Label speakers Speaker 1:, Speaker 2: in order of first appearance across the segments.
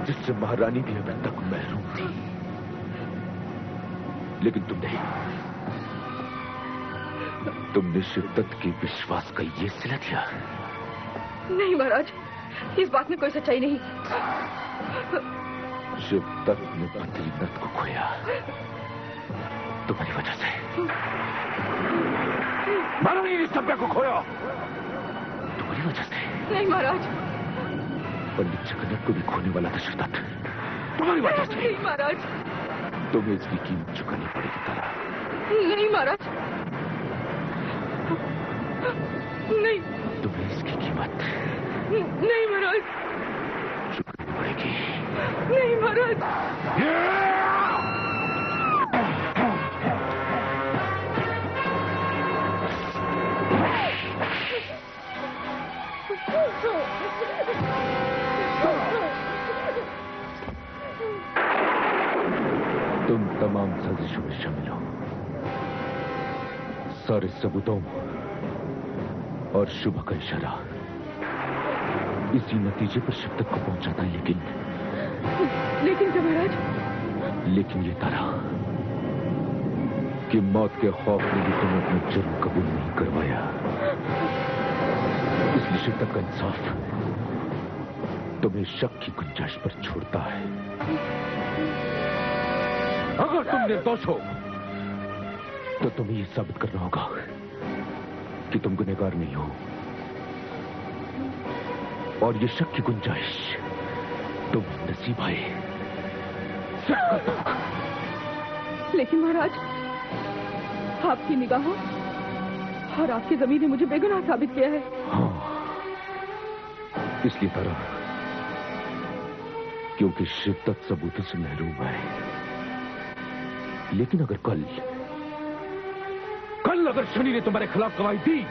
Speaker 1: जिससे महारानी भी अभी तक महरूम थी। लेकिन तुमने शिवदत्त के विश्वास का ये सिला दिया।
Speaker 2: नहीं महाराज, इस बात में कोई सच्चाई नहीं।
Speaker 1: शिवदत्त ने बद्रीनाथ को खोया तुम्हारी वजह से। महारानी ने सभ्या को खोया तुम्हारी वजह से।
Speaker 2: नहीं महाराज।
Speaker 1: पंडित जगन्नाथ को भी खोने वाला था शिवदत्त तुम्हारी वजह से।
Speaker 2: नहीं महाराज।
Speaker 1: तुम्हें इसकी कीमत चुकानी पड़ेगी तारा।
Speaker 2: नहीं महाराज, नहीं।
Speaker 1: तुम्हें इसकी कीमत
Speaker 2: नहीं महाराज
Speaker 1: चुकानी पड़ेगी।
Speaker 2: नहीं महाराज।
Speaker 1: तुम तमाम साजिशों में शामिल हो। सारे सबूतों और शुभ का इशारा इसी नतीजे पर शिवदत्त को पहुंचाता है।
Speaker 2: लेकिन क्या महाराज?
Speaker 1: लेकिन ये तारा कि मौत के खौफ में भी तुमने अपना जुर्म कबूल नहीं करवाया। इसलिए शिवदत्त का इंसाफ तुम्हें शक की गुंजाइश पर छोड़ता है। अगर तुम निर्दोष हो तो तुम्हें यह साबित करना होगा कि तुम गुनहगार नहीं हो, और ये शक की गुंजाइश तुम्हें नसीब आए।
Speaker 2: लेकिन महाराज, आपकी निगाहों और आपकी जमीन ने मुझे बेगुनाह साबित किया है।
Speaker 1: हाँ, इसलिए तारा, क्योंकि शिद्दत सबूतों से महरूम है। लेकिन अगर कल अगर शनि ने तुम्हारे खिलाफ गवाही दी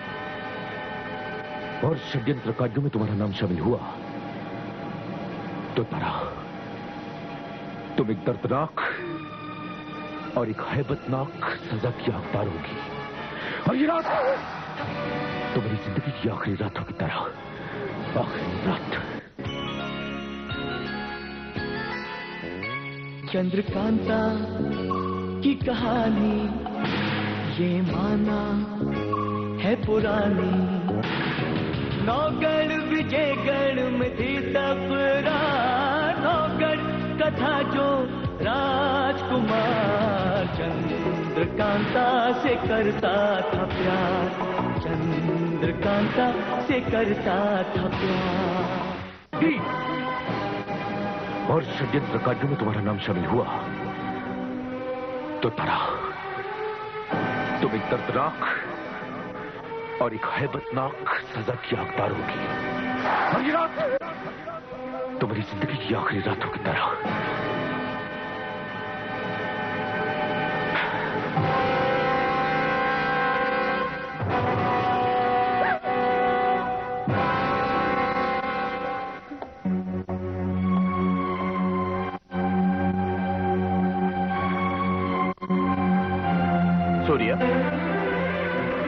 Speaker 1: और षड्यंत्रकारियों में तुम्हारा नाम शामिल हुआ, तो तारा, तुम एक दर्दनाक और एक हैबतनाक सजा की हकदार होगी। और ये रात तुम्हारी जिंदगी की आखिरी रात होगी तारा, आखिरी रात।
Speaker 3: चंद्रकांता की कहानी ये माना है पुरानी। नौगढ़ विजयगढ़ में थी तकरार, नौगढ़ कथा जो राजकुमार चंद्रकांता से करता था प्यार, चंद्रकांता से करता था प्यार।
Speaker 1: और षड्यंत्रकारियों में तुम्हारा नाम शामिल हुआ, तो तारा, तुम एक दर्दनाक और एक हैबतनाक सजा की हकदार होगी। और ये रात तुम्हारी जिंदगी की आखिरी रात होगी तारा।
Speaker 4: सूर्या,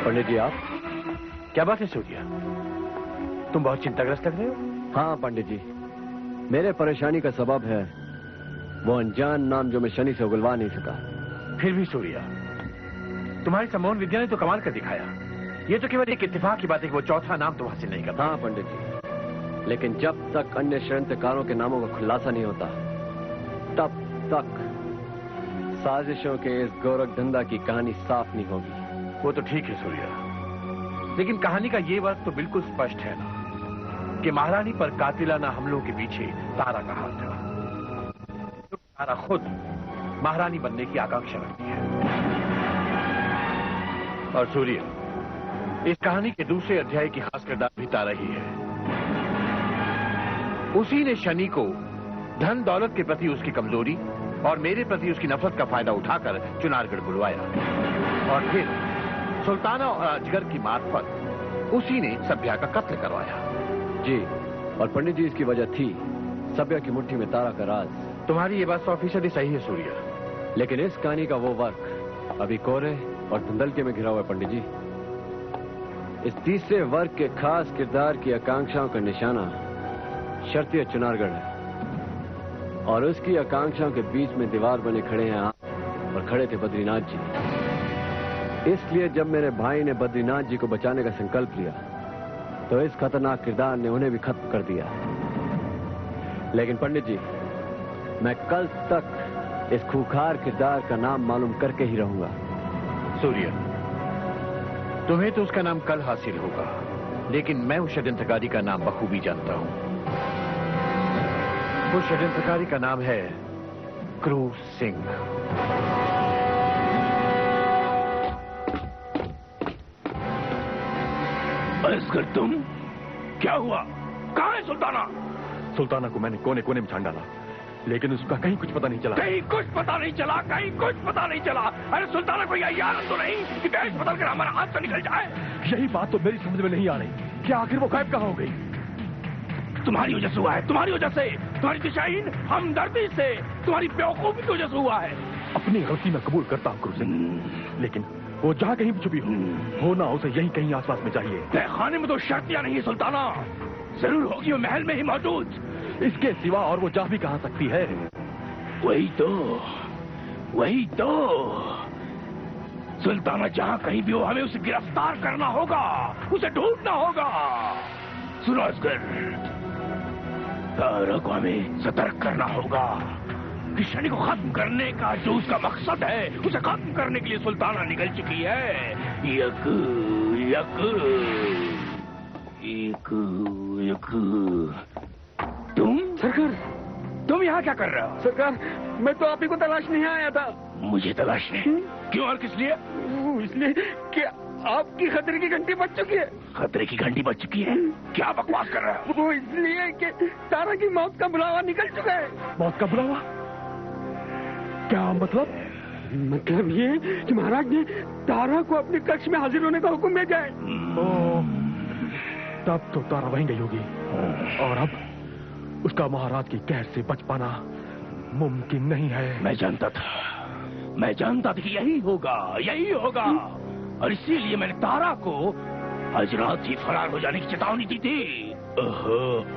Speaker 4: पंडित जी आप? क्या बात है सूर्या, तुम बहुत चिंताग्रस्त लग रहे हो।
Speaker 5: हाँ पंडित जी, मेरे परेशानी का सबब है वो अनजान नाम जो मैं शनि से उगलवा नहीं सका।
Speaker 4: फिर भी सूर्या, तुम्हारी सम्मोहन विद्या ने तो कमाल कर दिखाया। ये तो केवल एक इत्तेफाक की बात है कि वो चौथा नाम तुम हासिल नहीं करता।
Speaker 5: हाँ पंडित जी, लेकिन जब तक अन्य षड्यंत्रकारों के नामों का खुलासा नहीं होता, तब तक साजिशों के इस गोरख धंधा की कहानी साफ नहीं होगी।
Speaker 4: वो तो ठीक है सूर्या, लेकिन कहानी का ये वर्ग तो बिल्कुल स्पष्ट है ना कि महारानी पर कातिलाना हमलों के पीछे तारा का हाथ था। तो तारा खुद महारानी बनने की आकांक्षा रखती है। और सूर्य, इस कहानी के दूसरे अध्याय की खास किरदार भी तारा ही है। उसी ने शनि को धन दौलत के प्रति उसकी कमजोरी और मेरे प्रति उसकी नफरत का फायदा उठाकर चुनारगढ़ बुलवाया, और फिर सुल्ताना और अजगर की मार्फत उसी ने सभ्या का कत्ल करवाया।
Speaker 5: जी, और पंडित जी इसकी वजह थी सभ्या की मुट्ठी में तारा का राज।
Speaker 4: तुम्हारी ये बात 100% सही है सूर्या,
Speaker 5: लेकिन इस कहानी का वो वर्ग अभी कोहरे और धुंधलके में घिरा हुआ है पंडित जी। इस तीसरे वर्ग के खास किरदार की आकांक्षाओं का निशाना शर्तिया चुनारगढ़ है और उसकी आकांक्षाओं के बीच में दीवार बने खड़े हैं आप, और खड़े थे बद्रीनाथ जी। इसलिए जब मेरे भाई ने बद्रीनाथ जी को बचाने का संकल्प लिया तो इस खतरनाक किरदार ने उन्हें भी खत्म कर दिया। लेकिन पंडित जी, मैं कल तक इस खूंखार किरदार का नाम मालूम करके ही रहूंगा।
Speaker 4: सूर्य, तुम्हें तो उसका नाम कल हासिल होगा, लेकिन मैं उस षड्यंत्रकारी का नाम बखूबी जानता हूं। उस षड्यंत्रकारी का नाम है क्रूर सिंह।
Speaker 1: असगर, तुम क्या हुआ? कहाँ है सुल्ताना?
Speaker 6: सुल्ताना को मैंने कोने कोने में छान डाला, लेकिन उसका कहीं कुछ पता नहीं चला।
Speaker 1: कहीं कुछ पता नहीं चला? कहीं कुछ पता नहीं चला? अरे सुल्ताना को यह याद तो नहीं कि गैस बदल कर हमारा हाथ से निकल जाए?
Speaker 6: यही बात तो मेरी समझ में नहीं आ रही कि आखिर वो गायब कहाँ हो गई।
Speaker 1: तुम्हारी वजह से हुआ है, तुम्हारी वजह से, तुम्हारी दिशाहीन हमदर्दी से, तुम्हारी बेवकूफी की वजह से हुआ है।
Speaker 6: अपनी गलती में कबूल करता हूँ गुरु सिंह, लेकिन वो जहाँ कहीं भी छुपी हो ना उसे यहीं कहीं आसपास में चाहिए।
Speaker 1: तहखाने में तो शर्तियां नहीं सुल्ताना, जरूर होगी वो महल में ही मौजूद।
Speaker 6: इसके सिवा और वो जा भी कहाँ सकती है?
Speaker 1: वही तो सुल्ताना जहाँ कहीं भी हो, हमें उसे गिरफ्तार करना होगा, उसे ढूंढना होगा। सुनो असगर, तारा को हमें सतर्क करना होगा कि शनि को खत्म करने का जो उसका मकसद है, उसे खत्म करने के लिए सुल्ताना निकल चुकी है। यक यक एक यक। तुम
Speaker 6: सरकार,
Speaker 1: तुम यहाँ क्या कर रहे हो?
Speaker 6: सरकार, मैं तो आप ही को तलाशने आया था।
Speaker 1: मुझे तलाशने? क्यों और किस लिए?
Speaker 6: इसलिए कि आपकी खतरे की घंटी बज चुकी है।
Speaker 1: खतरे की घंटी बज चुकी है? क्या बकवास कर रहे हो?
Speaker 6: वो इसलिए कि तारा की मौत का बुलावा निकल चुका है। मौत का बुलावा? क्या मतलब? मतलब ये कि महाराज ने तारा को अपने कक्ष में हाजिर होने का हुक्म भेजा है। तब तो तारा वहीं गई होगी, और अब उसका महाराज की कहर से बच पाना मुमकिन नहीं है।
Speaker 1: मैं जानता था कि यही होगा, और इसीलिए मैंने तारा को आज रात ही फरार हो जाने की चेतावनी दी थी।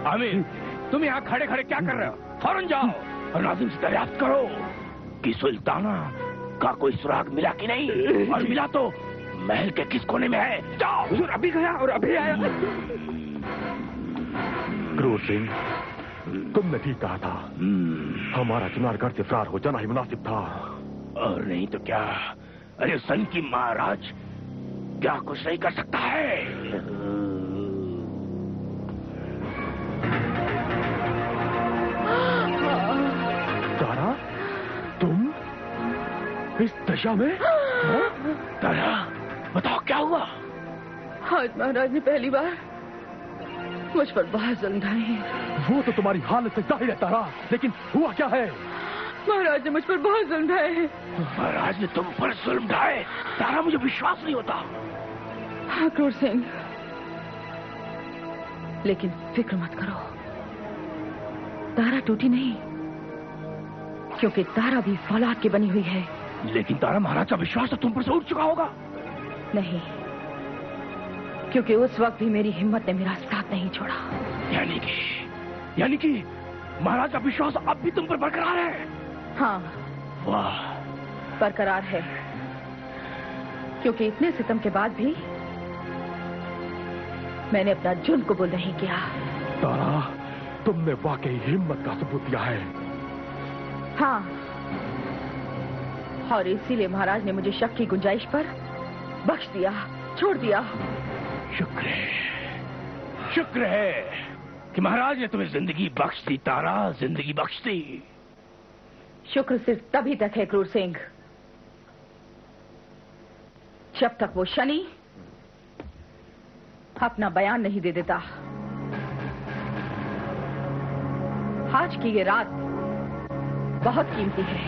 Speaker 1: आमिर, तुम यहाँ खड़े खड़े क्या कर रहे हो? फौरन जाओ और नाज़िम से दरियाफ्त करो कि सुल्ताना का कोई सुराग मिला कि नहीं, और मिला तो महल के किस कोने में है। जाओ। हुजूर अभी गया और अभी आया।
Speaker 6: क्रूर सिंह, तुमने ठीक कहा था, हमारा चुनारगढ़ से फरार हो जाना ही मुनासिब था।
Speaker 1: और नहीं तो क्या? अरे सन की महाराज क्या कुछ नहीं कर सकता है?
Speaker 6: तारा, तुम इस दशा में?
Speaker 1: तारा, बताओ क्या हुआ?
Speaker 2: आज महाराज ने पहली बार मुझ पर बहुत जुल्म ढाए हैं।
Speaker 6: वो तो तुम्हारी हालत से जाहिर है तारा, लेकिन हुआ क्या है?
Speaker 2: महाराज ने मुझ पर बहुत जुल्म ढाए हैं।
Speaker 1: महाराज ने तुम पर जुल्म ढाए? तारा, मुझे विश्वास नहीं होता।
Speaker 2: हाँ क्रूर सिंह, लेकिन फिक्र मत करो, तारा टूटी नहीं, क्योंकि तारा भी फौलाद की बनी हुई है।
Speaker 1: लेकिन तारा, महाराज का विश्वास तो तुम पर से उठ चुका होगा।
Speaker 2: नहीं, क्योंकि उस वक्त भी मेरी हिम्मत ने मेरा साथ नहीं छोड़ा।
Speaker 1: यानी कि महाराज का विश्वास अब भी तुम पर बरकरार है?
Speaker 2: हाँ,
Speaker 1: वाह,
Speaker 2: बरकरार है, क्योंकि इतने सितम के बाद भी मैंने अपना जुर्म कबूल नहीं किया।
Speaker 6: तारा, तुमने वाकई हिम्मत का सबूत दिया है।
Speaker 2: हाँ, और इसीलिए महाराज ने मुझे शक की गुंजाइश पर बख्श दिया, छोड़ दिया।
Speaker 1: शुक्र है कि महाराज ने तुम्हें जिंदगी बख्श दी। तारा, जिंदगी बख्श दी।
Speaker 2: शुक्र सिर्फ तभी तक है क्रूर सिंह, जब तक वो शनि अपना बयान नहीं दे देता। आज की ये रात बहुत कीमती है,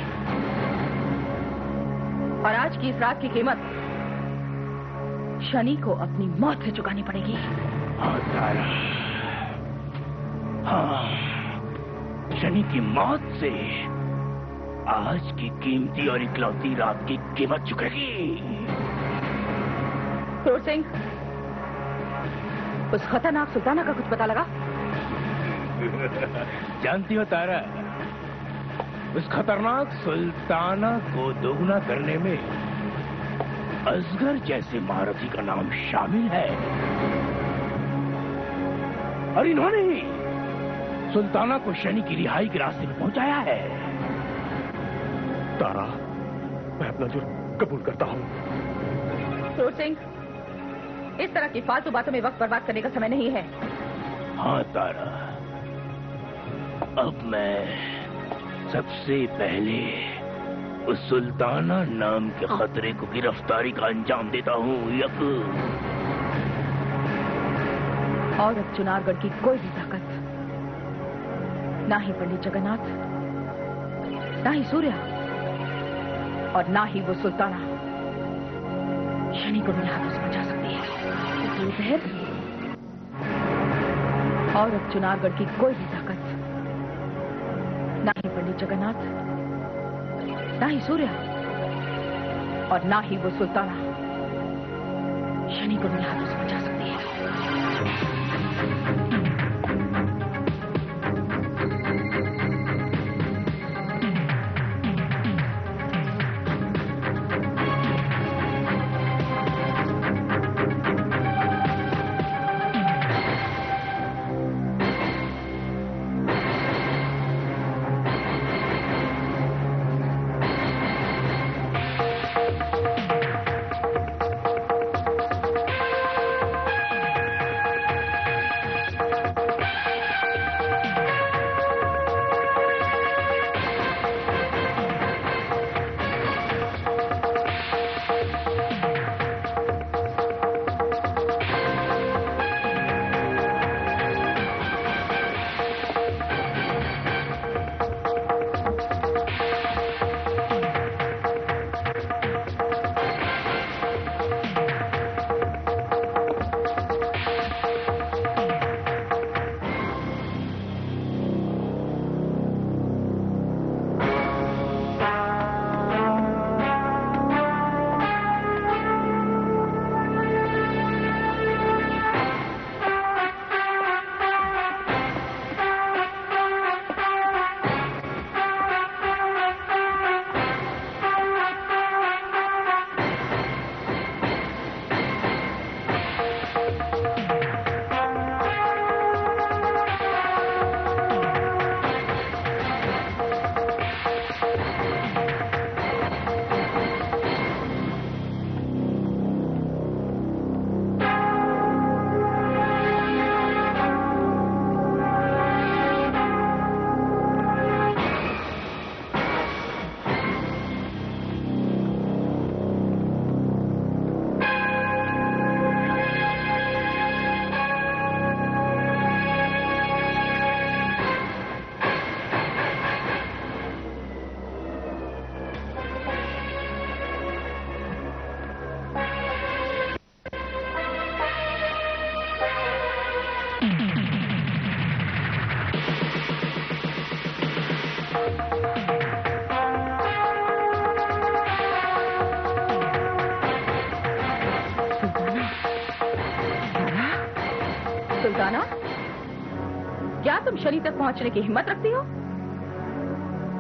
Speaker 2: और आज की इस रात की कीमत शनि को अपनी मौत से चुकानी पड़ेगी।
Speaker 1: हाँ तारा, हाँ, शनि की मौत से आज की कीमती और इकलौती रात की कीमत चुकेगी।
Speaker 2: क्रूर सिंह, उस खतरनाक सुल्ताना का कुछ पता लगा?
Speaker 7: जानती हो तारा, उस खतरनाक सुल्ताना को दोगुना करने में असगर जैसे महारथी का नाम शामिल है, और इन्होंने ही सुल्ताना को शनि की रिहाई के रास्ते में पहुंचाया है।
Speaker 6: तारा, मैं अपना जुर्म कबूल करता हूँ।
Speaker 2: क्रोध सिंह, इस तरह की फालतू बातों में वक्त बर्बाद करने का समय नहीं है।
Speaker 7: हाँ तारा, अब मैं सबसे पहले उस सुल्ताना नाम के खतरे को गिरफ्तारी का अंजाम देता हूँ। यक
Speaker 2: और अब चुनारगढ़ की कोई भी ताकत, ना ही पंडित जगन्नाथ, ना ही सूर्या, और ना ही वो सुल्ताना शनि को मेरे हाथों से बचा सकती है। इसलिए जहर, और अब चुनारगढ़ की कोई भी ताकत, ना ही पंडित जगन्नाथ, ना ही सूर्या, और ना ही वो सुल्ताना शनि को मेरे हाथों से बचा सकती है। सुल्ताना, क्या तुम शनि तक पहुंचने की हिम्मत रखती हो?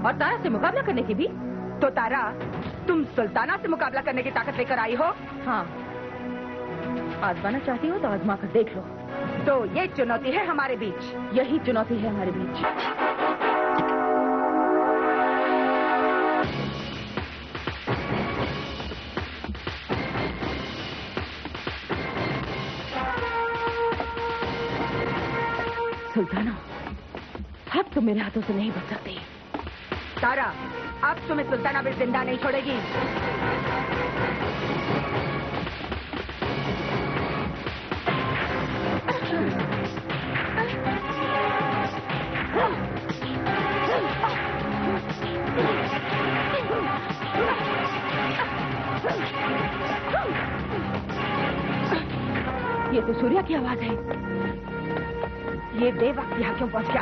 Speaker 2: और तारा से मुकाबला करने की भी?
Speaker 8: तो तारा, तुम सुल्ताना से मुकाबला करने की ताकत लेकर आई हो?
Speaker 2: हाँ, आजमाना चाहती हो तो आजमा कर देख लो।
Speaker 8: तो ये चुनौती है हमारे बीच।
Speaker 2: यही चुनौती है हमारे बीच। सुल्ताना, अब तुम मेरे हाथों से नहीं बच सकती।
Speaker 8: तारा, अब तुम्हें सुल्ताना भी जिंदा नहीं छोड़ेगी।
Speaker 2: ये तो सूर्या की आवाज है।
Speaker 8: ये बेवक्त यहाँ क्यों पहुंच गया?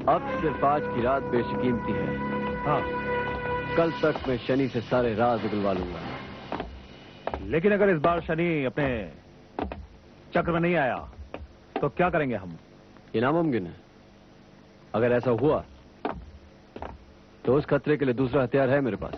Speaker 5: अब सिर्फ आज की रात बेशकीमती है।
Speaker 6: हाँ,
Speaker 5: कल तक मैं शनि से सारे राज उगलवा लूंगा।
Speaker 1: लेकिन अगर इस बार शनि अपने चक्र में नहीं आया तो क्या करेंगे हम?
Speaker 5: ये नामुमकिन है। अगर ऐसा हुआ तो उस खतरे के लिए दूसरा हथियार है मेरे पास।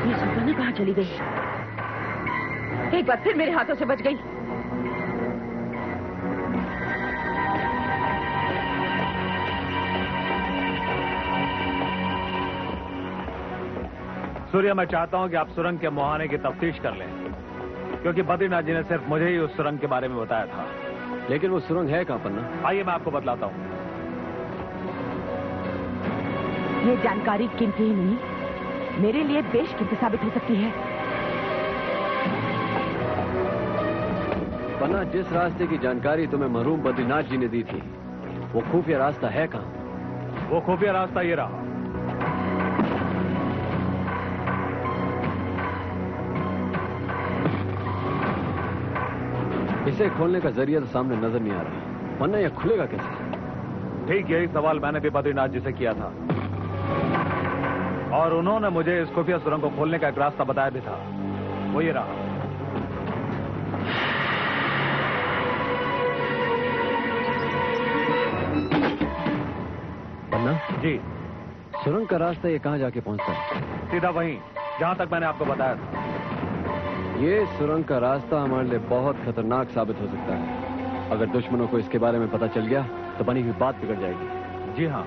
Speaker 2: ये सुल्ताना कहाँ चली गई? एक बार फिर मेरे हाथों से बच गई।
Speaker 1: सूर्या, मैं चाहता हूं कि आप सुरंग के मुहाने की तफ्तीश कर लें, क्योंकि बद्रीनाथ जी ने सिर्फ मुझे ही उस सुरंग के बारे में बताया था।
Speaker 5: लेकिन वो सुरंग है कहां पन्ना?
Speaker 1: आइए मैं आपको बतलाता हूं।
Speaker 2: ये जानकारी कीमती ही नहीं, मेरे लिए बेशकीमती साबित हो सकती है।
Speaker 5: पन्ना, जिस रास्ते की जानकारी तुम्हें मरहूम बद्रीनाथ जी ने दी थी, वो खुफिया रास्ता है कहां?
Speaker 1: वो खुफिया रास्ता ये रहा।
Speaker 5: इसे खोलने का जरिया तो सामने नजर नहीं आ रहा। पन्ना, यह खुलेगा कैसे?
Speaker 1: ठीक यही सवाल मैंने भी बद्रीनाथ जी से किया था, और उन्होंने मुझे इस खुफिया सुरंग को खोलने का एक रास्ता बताया भी था। वो ये रहा।
Speaker 5: पन्ना
Speaker 1: जी,
Speaker 5: सुरंग का रास्ता ये कहां जाके पहुंचता है?
Speaker 1: सीधा वहीं जहां तक मैंने आपको बताया था।
Speaker 5: ये सुरंग का रास्ता हमारे लिए बहुत खतरनाक साबित हो सकता है। अगर दुश्मनों को इसके बारे में पता चल गया तो बनी हुई बात बिगड़ जाएगी।
Speaker 1: जी हाँ,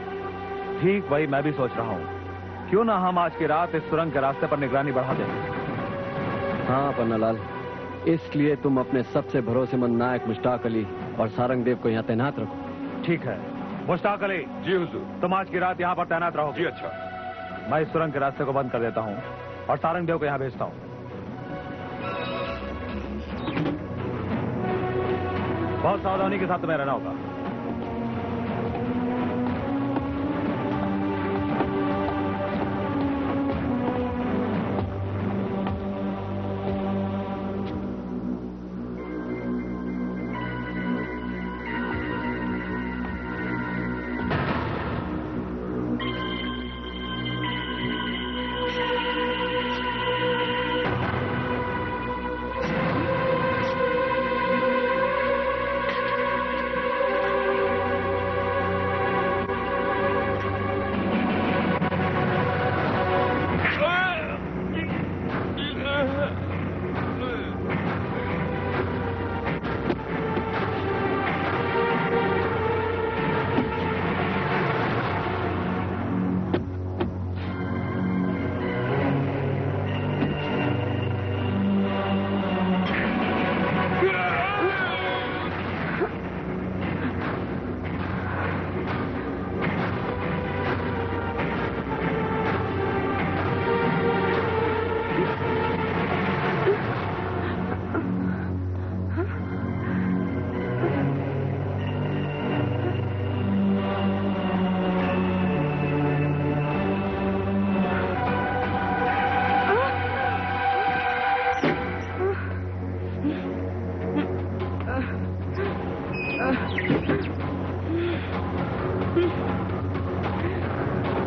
Speaker 1: ठीक वही मैं भी सोच रहा हूँ। क्यों ना हम आज की रात इस सुरंग के रास्ते पर निगरानी बढ़ा दें?
Speaker 5: हाँ पन्नालाल, इसलिए तुम अपने सबसे भरोसेमंद नायक मुश्ताक अली और सारंग देव को यहाँ तैनात रखो।
Speaker 1: ठीक है मुश्ताक अली।
Speaker 4: जी हुजूर।
Speaker 1: तुम आज की रात यहाँ पर तैनात रहो।
Speaker 4: जी अच्छा।
Speaker 1: मैं इस सुरंग के रास्ते को बंद कर देता हूँ और सारंग देव को यहाँ भेजता हूँ। बहुत सावधानी के साथ तुम्हें रहना होगा।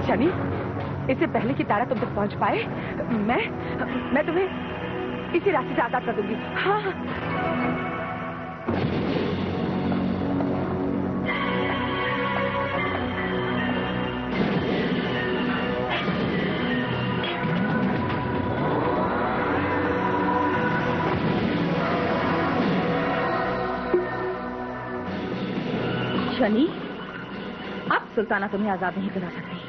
Speaker 8: शनि, इससे पहले कि तारा तुम तक पहुंच पाए, मैं तुम्हें इसी रास्ते से आजाद कर दूंगी। हाँ।
Speaker 2: शनि, अब सुल्ताना तुम्हें आजाद नहीं करा सकती।